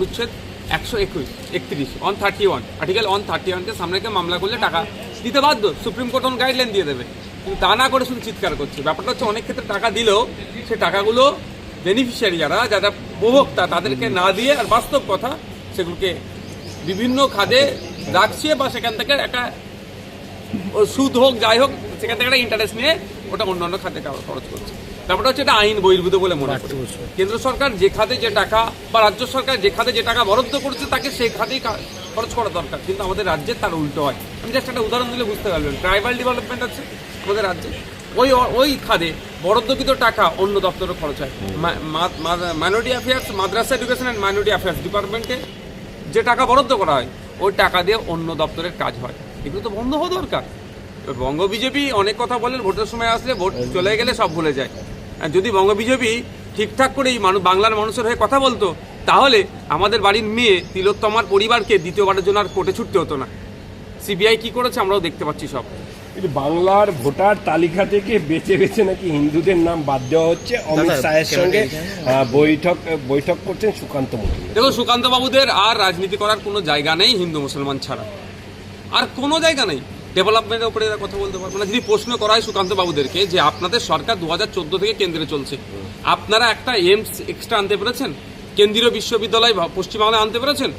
অনুচ্ছেদ 131 আর্টিকেল 131কে সামনে রেখে মামলা করলে টাকা দিতে বাধ্য। সুপ্রিম কোর্ট তখন গাইডলাইন দিয়ে দেবে, কিন্তু তা না করে শুধু চিৎকার করছে। ব্যাপারটা হচ্ছে অনেক ক্ষেত্রে টাকা দিলেও সে টাকাগুলো বেনিফিশিয়ারি যারা উপভোক্তা তাদেরকে না দিয়ে, আর বাস্তব কথা সেগুলোকে বিভিন্ন খাদে রাখছে বা সেখান থেকে একটা সুদ হোক যাই হোক সেখান থেকে একটা ইন্টারেস্ট নিয়ে ওটা অন্যান্য খাতে খরচ করছে। ব্যাপারটা হচ্ছে এটা আইন বহির্ভূত বলে মনে করি। কেন্দ্র সরকার যে খাতে যে টাকা বা রাজ্য সরকার যে খাতে যে টাকা বরাদ্দ করছে তাকে সেই খাতেই খরচ করা দরকার, কিন্তু আমাদের রাজ্যে তার উল্টো হয়। আমি জাস্ট একটা উদাহরণ দিলে বুঝতে পারবেন, ট্রাইবাল ডেভেলপমেন্ট আছে আমাদের রাজ্যে, ওই খাতে বরাদ্দকৃত টাকা অন্য দপ্তরে খরচ হয়। Minority affairs, Madrasa education and minority affairs ডিপার্টমেন্টে যে টাকা বরাদ্দ করা হয় ওই টাকা দিয়ে অন্য দপ্তরের কাজ হয়। এগুলো তো বন্ধ হওয়া দরকার। বঙ্গ বিজেপি অনেক কথা বলেন, ভোটের সময় আসলে ভোট চলে গেলে সব ভুলে যায়। যদি বঙ্গ বিজেপি ঠিকঠাক করেই বাংলার মানুষের হয়ে কথা বলতো তাহলে আমাদের বাড়ির মেয়ে তিলোত্তমার পরিবারকে দ্বিতীয়বারের জন্য আর কোর্টে ছুটতে হতো না। সিবিআই কি করেছে আমরাও দেখতে পাচ্ছি সব। বাংলার ভোটার তালিকা থেকে বেছে বেছে নাকি হিন্দুদের নাম বাদ দেওয়া হচ্ছে। অমিত শাহের সঙ্গে বৈঠক করছেন সুকান্ত মজুমদার। দেখো, সুকান্ত বাবুদের আর রাজনীতি করার কোনো জায়গা নেই হিন্দু মুসলমান ছাড়া, আর কোনো জায়গা নেই। ডেভেলপমেন্টের উপরে এরা কথা বলতে পারবে না। যদি প্রশ্ন করা হয় সুকান্ত বাবুদেরকে যে আপনাদের সরকার 2014 থেকে কেন্দ্রে চলছে, আপনারা একটা এইমস এক্সট্রা আনতে পেরেছেন? কেন্দ্রীয় বিশ্ববিদ্যালয় পশ্চিমবাংলায় আনতে পেরেছেন?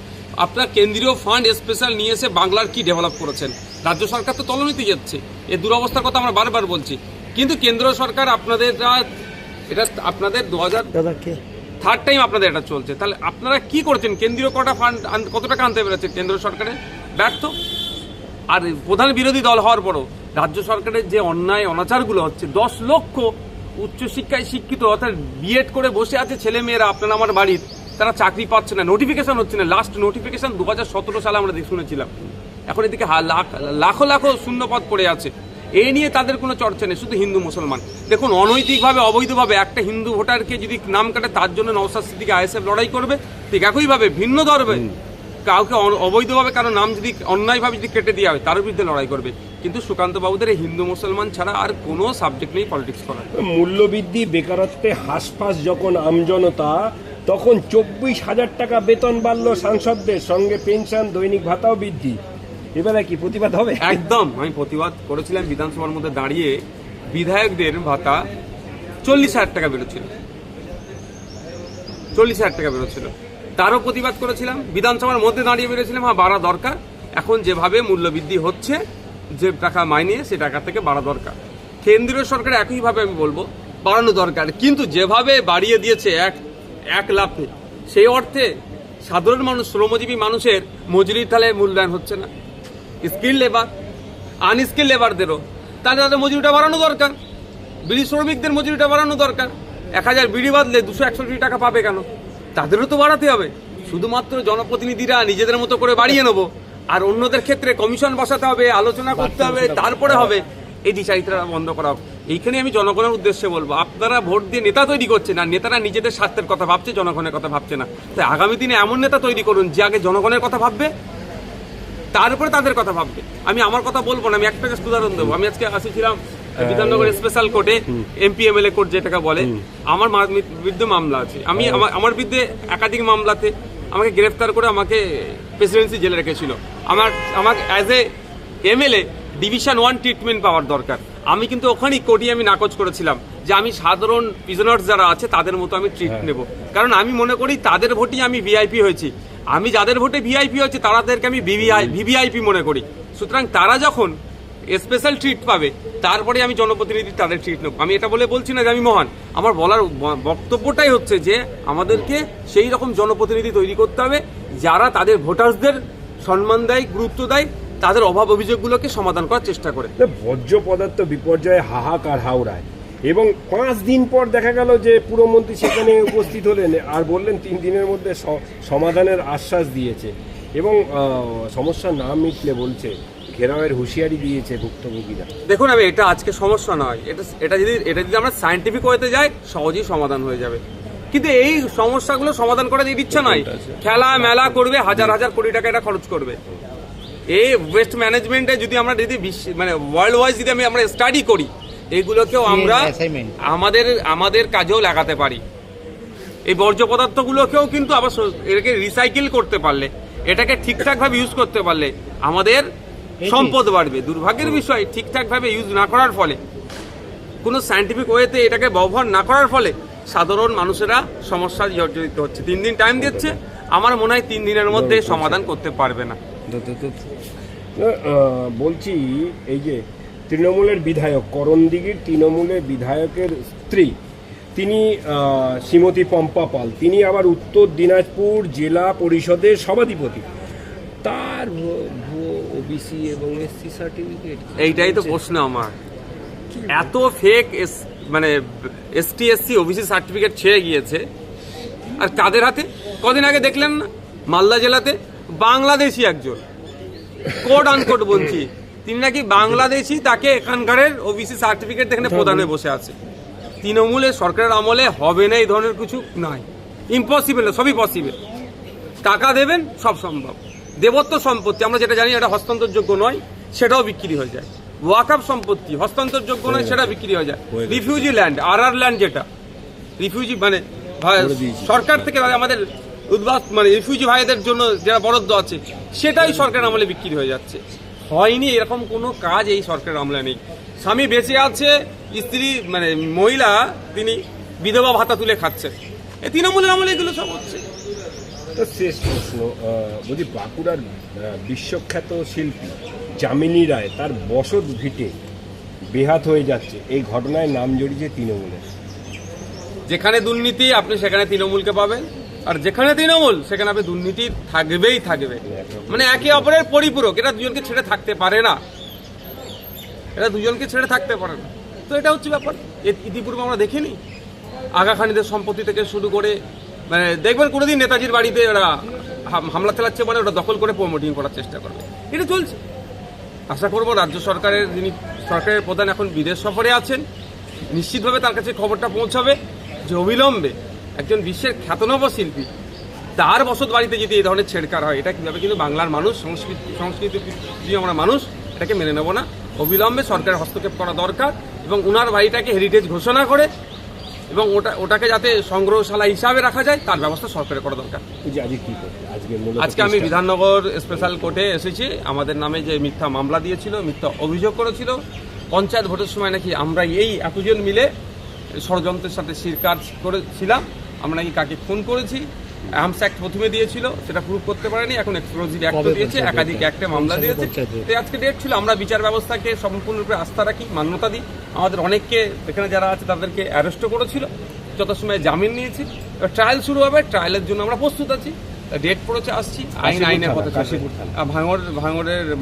আপনার কেন্দ্রীয় ফান্ড স্পেশাল নিয়ে এসে বাংলার কি ডেভেলপ করেছেন? রাজ্য সরকার তো তলনিতে যাচ্ছে। এই দুরবস্থার কথা আমরা বারবার বলছি, কিন্তু কেন্দ্র সরকার আপনাদের এটা আপনাদের 2000 থার্ড টাইম আপনাদের এটা চলছে। তাহলে আপনারা কি করছেন? কেন্দ্রীয় কটা ফান্ড কত টাকা আনতে পেরেছে? কেন্দ্র সরকারের ব্যর্থ। আর প্রধান বিরোধী দল হওয়ার পরও রাজ্য সরকারের যে অন্যায় অনাচারগুলো হচ্ছে, 10 লক্ষ উচ্চশিক্ষায় শিক্ষিত অর্থাৎ বিএড করে বসে আছে ছেলে মেয়েরা আপনারা আমার বাড়ির, তারা চাকরি পাচ্ছে না, নোটিফিকেশন হচ্ছে না। লাস্ট নোটিফিকেশন 2017 সালে আমরা শুনেছিলাম। এখন এদিকে লাখো লাখো শূন্যপদ পড়ে আছে। এই নিয়ে তাদের কোনো চর্চা নেই, শুধু হিন্দু মুসলমান। দেখুন, অনৈতিকভাবে অবৈধভাবে একটা হিন্দু ভোটারকে যদি নাম কাটে তার জন্য নওশাদ সিদ্দিকী আইএসএফ লড়াই করবে, ঠিক একইভাবে ভিন্ন ধর্মে কাউকে অবৈধভাবে কারো নাম যদি অন্যায়ভাবে যদি কেটে দেওয়া হয় তার বিরুদ্ধে লড়াই করবে। কিন্তু সুকান্ত বাবুদের এই হিন্দু মুসলমান ছাড়া আর কোনো সাবজেক্ট নেই পলিটিক্স করার। মূল্যবৃদ্ধি, বেকারত্বে হাঁসফাঁস যখন আমজনতা, তখন 24,000 টাকা বেতন বাড়লো সাংসদদের, সঙ্গে পেনশন, দৈনিক ভাতাও বৃদ্ধি। এবারে কি প্রতিবাদ হবে? একদম, আমি প্রতিবাদ করেছিলাম বিধানসভার মধ্যে দাঁড়িয়ে। বিধায়কদের ভাতা 40,000 টাকা বেরোচ্ছিল, 40,000 টাকা বেরোচ্ছিল, তারও প্রতিবাদ করেছিলাম। বিধানসভার মধ্যে দাঁড়িয়ে বেরিয়েছিলাম, হ্যাঁ বাড়া দরকার। এখন যেভাবে মূল্যবৃদ্ধি হচ্ছে, যে টাকা মাইনে সে টাকা থেকে বাড়া দরকার। কেন্দ্রীয় সরকার একইভাবে আমি বলবো বাড়ানো দরকার, কিন্তু যেভাবে বাড়িয়ে দিয়েছে এক লাফে, সেই অর্থে সাধারণ মানুষ, শ্রমজীবী মানুষের মজুরির তালে মূল্যায়ন হচ্ছে না। স্কিল লেবার, আনস্কিল লেবারদেরও তাদের মজুরিটা বাড়ানো দরকার। বিড়ি শ্রমিকদের মজুরিটা বাড়ানো দরকার। 1000 বিড়ি বাঁধলে 261 টাকা পাবে কেন? তাদেরও তো বাড়াতে হবে। শুধুমাত্র জনপ্রতিনিধিরা নিজেদের মতো করে বাড়িয়ে নেব, আর অন্যদের ক্ষেত্রে কমিশন বসাতে হবে, আলোচনা করতে হবে, তারপরে হবে। এই দ্বিচারিতা বন্ধ করা হবে। এইখানে আমি জনগণের উদ্দেশ্যে বলবো, আপনারা ভোট দিয়ে নেতা তৈরি করছেন, আর নেতারা নিজেদের স্বার্থের কথা ভাবছে, জনগণের কথা ভাবছে না। তাই আগামী দিনে এমন নেতা তৈরি করুন যে আগে জনগণের কথা ভাববে, তারপরে তাদের কথা ভাববে। আমি আমার কথা বলবো না, আমি একটা জাস্ট উদাহরণ দেবো। আমি আজকে আসছিলাম বিধাননগর স্পেশাল কোর্টে, এমপি এমএলএ কোর্ট যেটাকে বলে। আমার বিরুদ্ধে মামলা আছে। আমি আমার বিরুদ্ধে একাধিক মামলাতে আমাকে গ্রেফতার করে আমাকে প্রেসিডেন্সি জেলে রেখেছিল। আমার as a MLA division 1 treatment পাওয়ার দরকার। আমি কিন্তু ওখানেই কোর্টে আমি নাকচ করেছিলাম যে আমি সাধারণ প্রিজনার্স যারা আছে তাদের মতো আমি ট্রিট নেব, কারণ আমি মনে করি তাদের ভোটেই আমি ভিআইপি হয়েছি। আমি যাদের ভোটে ভিআইপি হয়েছে তাদেরকে আমি ভিভিআইপি মনে করি। সুতরাং তারা যখন স্পেশাল ট্রিট পাবে, তারপরে আমি জনপ্রতিনিধি তাদের ট্রিট নেব। আমি এটা বলে বলছি না যে আমি মহান। আমার বলার বক্তব্যটাই হচ্ছে যে আমাদেরকে সেই রকম জনপ্রতিনিধি তৈরি করতে হবে যারা তাদের ভোটারদের সম্মান দেয়, গুরুত্ব দেয়, তাদের অভাব অভিযোগগুলোকে সমাধান করার চেষ্টা করে। বর্জ্য পদার্থ বিপর্যয়ে হাহাকার হাওড়ায়, এবং 5 দিন পর দেখা গেল যে পুরমন্ত্রী সেখানে উপস্থিত হলেন আর বললেন 3 দিনের মধ্যে সমাধানের আশ্বাস দিয়েছে, এবং সমস্যা না মিটলে বলছে ঘেরাওয়ের হুঁশিয়ারি দিয়েছে ভুক্তভোগীরা। দেখুন, আমি এটা আজকে সমস্যা নয়, এটা যদি আমরা সায়েন্টিফিক ওয়েতে যাই সহজেই সমাধান হয়ে যাবে। কিন্তু এই সমস্যাগুলো সমাধান করার ইচ্ছা নয়। খেলা মেলা করবে, হাজার হাজার কোটি টাকা এটা খরচ করবে। এই ওয়েস্ট ম্যানেজমেন্টে যদি আমরা মানে ওয়ার্ল্ড ওয়াইজ যদি আমরা স্টাডি করি, এইগুলোকেও আমরা আমাদের কাজেও লাগাতে পারি। এই বর্জ্য পদার্থগুলোকেও কিন্তু আবার এটাকে রিসাইকেল করতে পারলে, এটাকে ঠিকঠাকভাবে ইউজ করতে পারলে আমাদের সম্পদ বাড়বে। দুর্ভাগ্যের বিষয়, ঠিকঠাকভাবে ইউজ না করার ফলে, কোনো সায়েন্টিফিক ওয়েতে এটাকে ব্যবহার না করার ফলে সাধারণ মানুষেরা সমস্যা জর্জরিত হচ্ছে। 3 দিন টাইম দিচ্ছে, আমার মনে হয় 3 দিনের মধ্যে সমাধান করতে পারবে না। বলছি, এই যে তৃণমূলের বিধায়ক, করণদিঘির তৃণমূলের বিধায়কের স্ত্রী, তিনি শ্রীমতী পম্পা পাল, তিনি আবার উত্তর দিনাজপুর জেলা পরিষদের সভাধিপতি। তার ওবিসি এবং এসসি সার্টিফিকেট, এইটাই তো প্রশ্ন আমার। এত ফেক মানে এসটি এসসি ওবিসি সার্টিফিকেট ছেড়ে গিয়েছে, আর কাদের হাতে? কদিন আগে দেখলেন না মালদা জেলাতে বাংলাদেশি একজন, কোড আনকোড বলছি, তিনি নাকি বাংলাদেশি, তাকে এখানকার ওবিসি সার্টিফিকেট এখানে প্রদান হয়ে বসে আছে। তৃণমূলের সরকারের আমলে হবে না এই ধরনের কিছু, নাই, ইম্পসিবল, সবই পসিবল। টাকা দেবেন, সব সম্ভব। দেবত্ব সম্পত্তি আমরা যেটা জানি এটা হস্তান্তরযোগ্য নয়, সেটাও বিক্রি হয়ে যায়। ওয়াকআপ সম্পত্তি হস্তান্তরযোগ্য নয়, সেটা বিক্রি হয়ে যায়। রিফিউজি ল্যান্ড, আরআর ল্যান্ড, যেটা রিফিউজি মানে সরকার থেকে আমাদের উদ্বাস মানে রিফিউজি ভাইদের জন্য যারা বরাদ্দ আছে, সেটাই সরকারের আমলে বিক্রি হয়ে যাচ্ছে। হয়নি এরকম কোনো কাজ এই সরকারের আমলে নেই। স্বামী বেঁচে আছে, স্ত্রী মানে মহিলা তিনি বিধবা ভাতা তুলে খাচ্ছে, এই তৃণমূলের আমলে এগুলো সব হচ্ছে। শেষ প্রশ্ন, বলছি বাঁকুড়ার বিশ্বখ্যাত শিল্পী যামিনী রায়, তার বসত ভিটে বেহাত হয়ে যাচ্ছে, এই ঘটনায় নাম জড়িয়েছে তৃণমূলের। যেখানে দুর্নীতি আপনি সেখানে তৃণমূলকে পাবেন, আর যেখানে তৃণমূল সেখানে আপনি দুর্নীতি থাকবেই থাকবে। মানে একে অপরের পরিপূরক, এরা দুজনকে ছেড়ে থাকতে পারে না, এরা দুজনকে ছেড়ে থাকতে পারে না। তো এটা হচ্ছে ব্যাপার। ইতিপূর্বে আমরা দেখিনি আগা খানিদের সম্পত্তি থেকে শুরু করে, মানে দেখবেন কোনোদিন নেতাজির বাড়িতে ওরা হামলা চালাচ্ছে, মানে ওটা দখল করে প্রমোটিং করার চেষ্টা করবে, এটা চলছে। আশা করবো রাজ্য সরকারের যিনি সরকারের প্রধান এখন বিদেশ সফরে আছেন, নিশ্চিতভাবে তার কাছে খবরটা পৌঁছাবে যে অবিলম্বে একজন বিশ্বের খ্যাতনাম শিল্পী, তার বসত বাড়িতে যদি এই ধরনের ছেড়কার হয়, এটা কীভাবে কিন্তু বাংলার মানুষ, সংস্কৃতি আমরা মানুষ এটাকে মেনে নেব না। অবিলম্বে সরকারের হস্তক্ষেপ করা দরকার, এবং ওনার বাড়িটাকে হেরিটেজ ঘোষণা করে এবং ওটাকে যাতে সংগ্রহশালা হিসাবে রাখা যায় তার ব্যবস্থা সরকারের করা দরকার। আজকে আমি বিধাননগর স্পেশাল কোর্টে এসেছি। আমাদের নামে যে মিথ্যা মামলা দিয়েছিল, মিথ্যা অভিযোগ করেছিল, পঞ্চায়েত ভোটের সময় নাকি আমরা এই এতজন মিলে ষড়যন্ত্রের সাথে শিরকাজ করেছিলাম, আমরা নাকি কাকে খুন করেছি, আর্মস অ্যাক্ট প্রথমে দিয়েছিল, সেটা প্রুভ করতে পারেনি, এখন এক্সপ্লোজিভ অ্যাক্ট দিয়েছে, একাধিক অ্যাক্টে মামলা দিয়েছে। আজকে ডেট ছিল, আমরা বিচার ব্যবস্থাকে সম্পূর্ণরূপে আস্থা রাখি, মান্যতা দিই। আমাদের অনেককে এখানে যারা আছে তাদেরকে অ্যারেস্টও করেছিল, যত সময় জামিন নিয়েছি। এবার ট্রায়াল শুরু হবে, ট্রায়ালের জন্য আমরা প্রস্তুত আছি। ডেট পড়েছে, আসছি, আইনের পথে।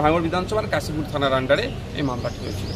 ভাঙড় বিধানসভার কাশীপুর থানার আন্ডারে এই মামলাটি হয়েছিল।